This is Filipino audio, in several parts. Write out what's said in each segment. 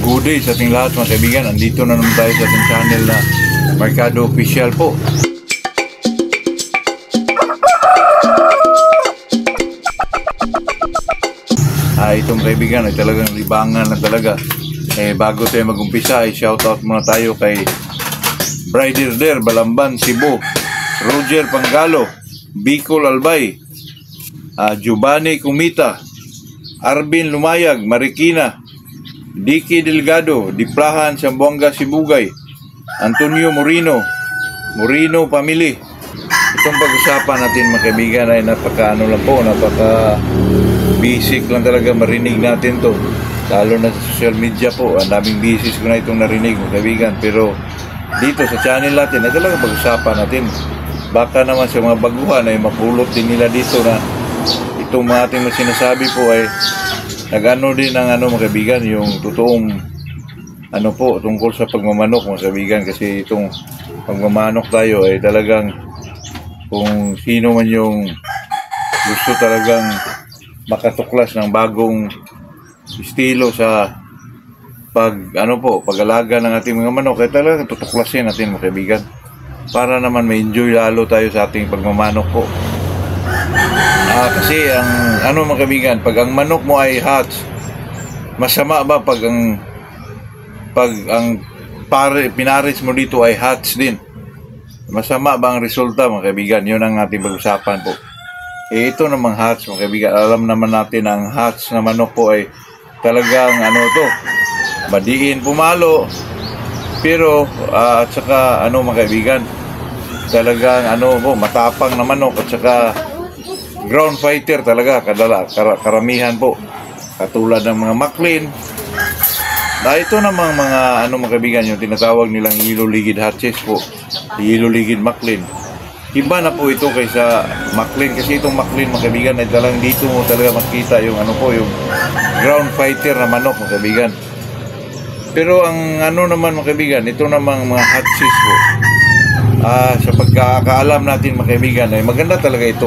good day sa ating lahat mga kaibigan. Andito na naman tayo sa ating channel na Mercado Official po. Itong kaibigan ay talagang libangan na talaga. Bago tayo mag-umpisa ay shoutout muna tayo kay Brider Der, Balamban, Cebu, Roger Pangalo, Bicol Albay, Giovanni Kumita, Arvin Lumayag, Marikina, Dicky Delgado, Diplahan, Sambuanga, Sibugay, Antonio Morino, Morino Family. Itong pag-usapan natin mga kaibigan ay napaka basic lang talaga marinig natin to, lalo na sa social media po. Ang daming bisis ko na itong narinig mga kaibigan, pero dito sa channel natin ay talaga pag-usapan natin. Baka naman sa mga baguhan ay mapulot din nila dito na itong mga ating sinasabi po ay nag-ano din ng mga kaibigan, yung totoong po tungkol sa pagmamanok mga kaibigan. Kasi itong pagmamanok tayo ay talagang kung sino man yung gusto talagang makatuklas ng bagong estilo sa pag-alaga ng ating mga manok ay talagang tutuklasin natin mga kaibigan, para naman ma-enjoy lalo tayo sa ating pagmamanok po. Kasi ang mga kaibigan, pag ang manok mo ay hatch, masama ba pag ang pinaris mo dito ay hatch din? Masama ba ang resulta mga kaibigan? Yun ang ating pag-usapan po. Ito namang hatch mga kaibigan, alam naman natin ang hatch na manok po ay talagang madiin pumalo, pero at saka mga kaibigan, talagang matapang na manok, at saka ground fighter talaga karamihan po, katulad ng mga Maclean. Ito namang mga mga kaibigan, yung tinatawag nilang yellow ligid hatches po, yellow ligid Maclean. Iba na po ito kaysa Maclean, kasi itong Maclean mga kaibigan ay talagang dito mo talaga makita yung yung ground fighter na manok mga kaibigan. Pero ang naman mga kaibigan, ito namang mga hatches po, sa pagkakaalam natin mga kaibigan ay maganda talaga ito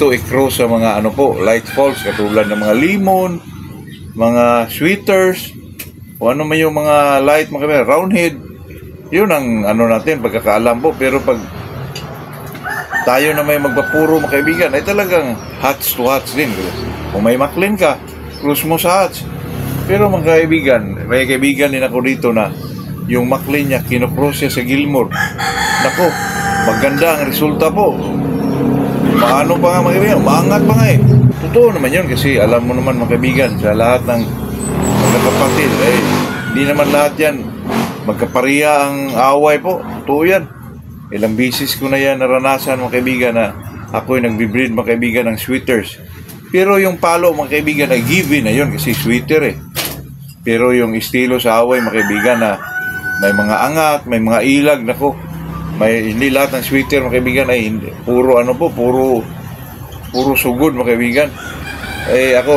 i-cross sa mga light falls, katulad ng mga limon, mga sweeters, o man yung mga light mga kaibigan, roundhead. Yun ang natin pagkakaalam po. Pero pag tayo na may magpapuro mga kaibigan ay talagang hatch to hatch din. Kung may Maclean ka, close mo sa hatch. Pero mga kaibigan, may kaibigan din ako dito na yung Maclean niya, kinocross siya sa Gilmore. Nako, maganda ang resulta po. Paano pa nga mga kaibigan? Maangat pa nga eh. Totoo naman yun, kasi alam mo naman mga kaibigan, sa lahat ng magkakapatid, hindi naman lahat yan magkapariya ang away po. Totoo yan. Ilang bisis ko na yan naranasan mga kaibigan na ako'y nagbibreed mga kaibigan ng sweeters. Pero yung palo mga kaibigan ay given na yun, kasi sweeter eh. Pero yung estilo sa away mga kaibigan na may mga angat, may mga ilag, nako, hindi lahat ng sweeter mga kaibigan ay puro puro sugod mga kaibigan. Ako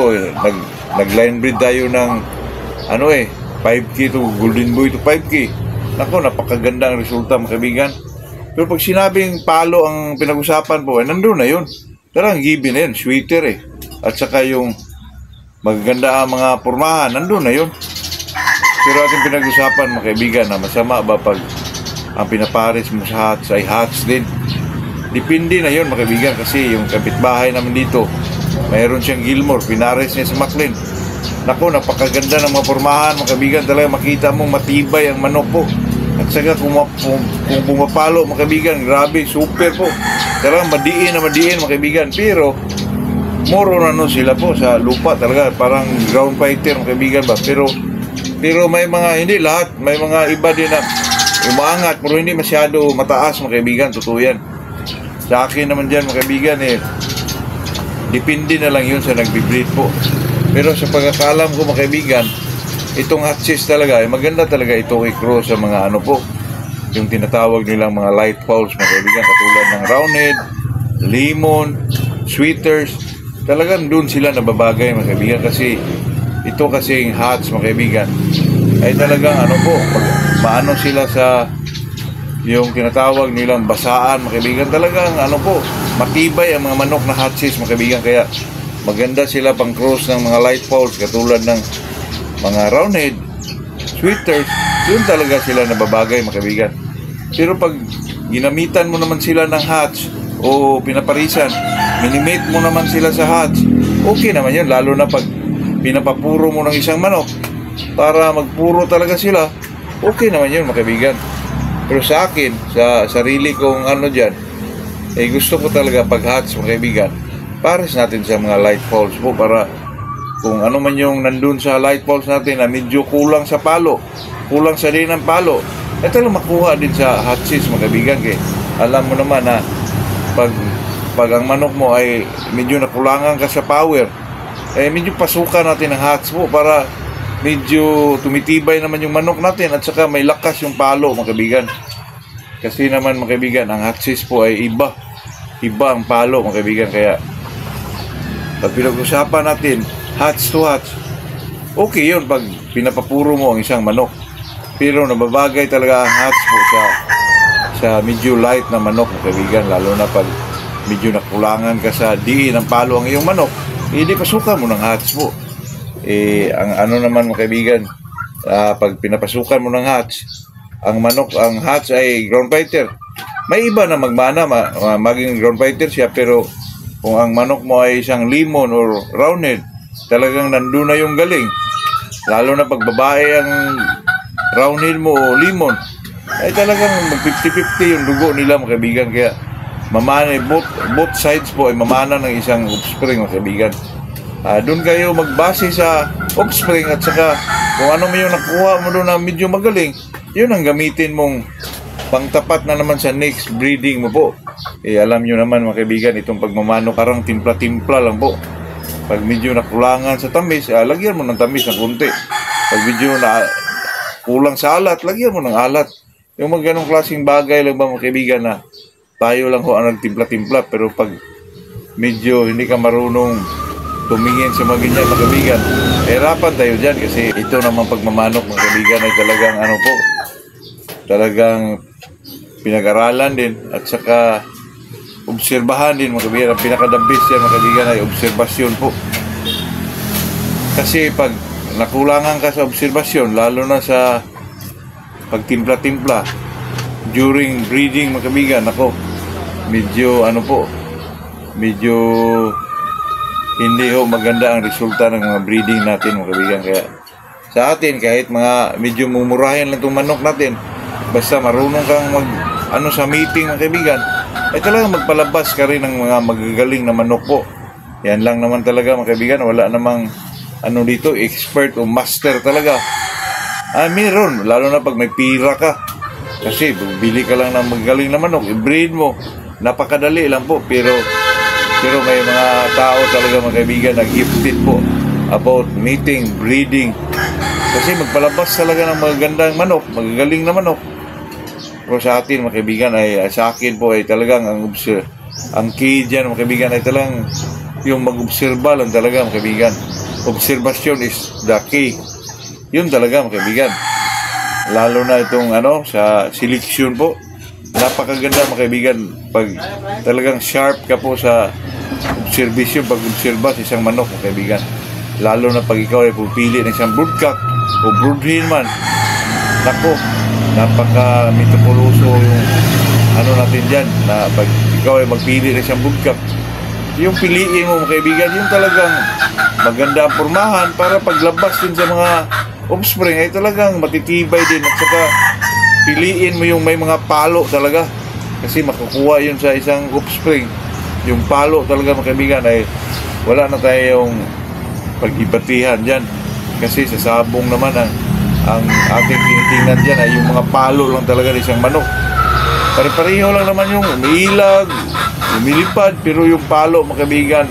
nag-line breed tayo ng 5K to Golden Boy to 5K. Nako, napakaganda ang resulta mga kaibigan. Pero pag sinabing palo ang pinag-usapan po, nandun na yun. Talagang given na yun, sweeter eh. At saka yung magaganda ang mga pormahan, nandun na yun. Pero ating pinag-usapan mga kaibigan na masama ba pag ang pinapares mo sa hatch ay hatch din? Depende na yun mga kaibigan, kasi yung kapitbahay naman dito, mayroon siyang Gilmore, pinares niya sa Maclean. Naku, napakaganda ng mga pormahan mga kaibigan. Talaga makita mong matibay ang manok po. At saka kung pumapalo mga kaibigan, grabe, super po. Talagang madiin mga kaibigan. Pero more on sila po sa lupa talaga, parang ground fighter mga kaibigan ba. Pero may mga, hindi lahat, may mga iba din na umaangat, pero hindi masyado mataas mga kaibigan. Totoo yan. Sa akin naman dyan mga kaibigan depende na lang yun sa nagbibreed po. Pero sa pagkakalam ko mga kaibigan, itong hatches talaga, maganda talaga ito i-cross sa mga po, yung tinatawag nilang mga light fowls mga kaibigan, katulad ng roundhead, limon, sweeters. Talagang dun sila nababagay mga kaibigan, kasi ito kasing hatch mga kaibigan ay talagang maano sila sa yung tinatawag nilang basaan mga kaibigan. Talagang matibay ang mga manok na hatches mga kaibigan, kaya maganda sila pang cross ng mga light fowls, katulad ng mga roundhead, sweeters, yun talaga sila nababagay mga kaibigan. Pero pag ginamitan mo naman sila ng hatch o pinaparisan, minimate mo naman sila sa hatch, okay naman yun. Lalo na pag pinapapuro mo ng isang manok para magpuro talaga sila, okay naman yun mga kaibigan. Pero sa akin, sa sarili kong ano dyan, gusto ko talaga pag hatch mga kaibigan, pares natin sa mga light poles po, para kung ano man yung nandun sa light poles natin na medyo kulang sa palo, kulang sa din ng palo, talagang makuha din sa hatches mga kaibigan. Kaya alam mo naman na pag ang manok mo ay medyo nakulangan ka sa power, medyo pasukan natin ang hatch mo para medyo tumitibay naman yung manok natin at saka may lakas yung palo mga kaibigan. Kasi naman mga kaibigan, ang hatches po ay iba ang palo mga kaibigan. Kaya pag pinag-usapan natin hatch to hatch, okay yun pag pinapapuro mo ang isang manok. Pero nababagay talaga ang hatch po sa medyo light na manok mga kaibigan, lalo na pag medyo nakulangan ka sa diin ng palo ang iyong manok, hindi pasukan mo ng hatch po. Ang ano naman mga kaibigan, pag pinapasukan mo ng hatch ang manok, ang hatch ay ground fighter, may iba na magmana maging ground fighter siya, pero kung ang manok mo ay isang limon or roundhead, talagang nandun na yung galing. Lalo na pag babae ang roundhead mo o limon, ay talagang mag 50-50 yung dugo nila mga kaibigan. Kaya mamana, both sides po ay mamana ng isang offspring mga kaibigan. Doon kayo magbase sa offspring at saka kung ano mo yung nakuha mo doon na medyo magaling, yun ang gamitin mong pangtapat na naman sa next breeding mo po. Alam nyo naman mga kaibigan, itong pagmamano parang timpla-timpla lang po. Pag medyo nakulangan sa tamis, lagyan mo ng tamis ng kunti. Pag medyo na kulang sa alat, lagyan mo ng alat. Yung mga ganong klaseng bagay lang ba mga kaibigan, na tayo lang ho ang nagtimpla-timpla. Pero pag medyo hindi ka marunong tumingin sa mga ganyan mga kaibigan, hirapan tayo dyan. Kasi ito naman pagmamanok mga kaibigan ay talagang ano po, talagang pinag-aralan din at saka obserbahan din mga kaibigan. Ang pinaka-the-best yan mga kaibigan ay obserbasyon po. Kasi pag nakulangan ka sa obserbasyon, lalo na sa pagtimpla-timpla during breeding mga kaibigan, ako medyo ano po, medyo hindi ho maganda ang resulta ng mga breeding natin mga kaibigan. Kaya sa atin, kahit mga medyo mumurahin lang itong manok natin, basta marunong kang sa meeting mga kaibigan, ay talagang magpalabas ka rin ng mga magagaling na manok po. Yan lang naman talaga mga kaibigan. Wala namang dito, expert o master talaga. Meron, lalo na pag may pira ka. Kasi bili ka lang ng magagaling na manok, i-breed mo, napakadali lang po. Pero may mga tao talaga mga kaibigan na gifted po about meeting, breeding. Kasi magpalabas talaga ng magagandang manok, magagaling na manok. Pero sa atin mga kaibigan, sa akin po ay talagang ang key dyan mga kaibigan ay talagang yung mag-obserba lang talaga mga kaibigan. Observation is the key. Yun talaga mga kaibigan. Lalo na itong sa selection po. Napakaganda mga kaibigan pag talagang sharp ka po sa observation, pag-obserba sa isang manok mga kaibigan. Lalo na pag ikaw ay pupili ng isang broodcock o broodhen man. Nako, napaka-mitopoloso yung natin dyan, na pag ikaw ay magpili ng isang broodcock, yung piliin mo mga kaibigan, yung talagang maganda ang pormahan para paglabas din sa mga offspring ay talagang matitibay din. At saka piliin mo yung may mga palo talaga, kasi makukuha yun sa isang offspring. Yung palo talaga mga kaibigan ay wala na tayong pag-ibatihan dyan, kasi sa sabong naman ang ating tinitingnan dyan ay yung mga palo lang talaga ng isang manok. Pare-pareho lang naman yung umiilag, lumilipad, pero yung palo mga kaibigan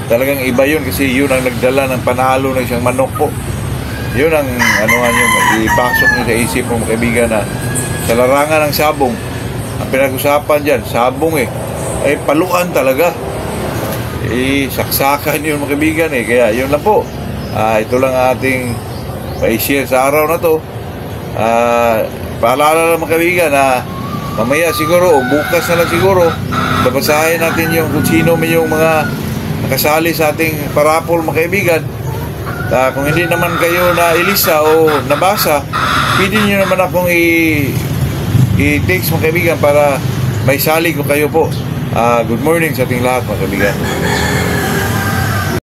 talagang iba yun, kasi yun ang nagdala ng panalo ng isang manok po. Yun ang yung ipasok nyo sa isip mo mga kaibigan, na sa larangan ng sabong, ang pinag-usapan dyan, sabong ay paluan talaga. Saksakan yun mga kaibigan Kaya yun lang po. Ito lang ating pa-share sa araw na to. Paalala lang mga kaibigan na mamaya siguro o bukas na lang siguro babasahin natin yung kung sino may yung mga nakasali sa ating parapol mga kaibigan. Kung hindi naman kayo na ilista o nabasa, pwede nyo naman akong i-text mga kaibigan para may sali ko kayo po. Good morning sa ating lahat mga kaibigan.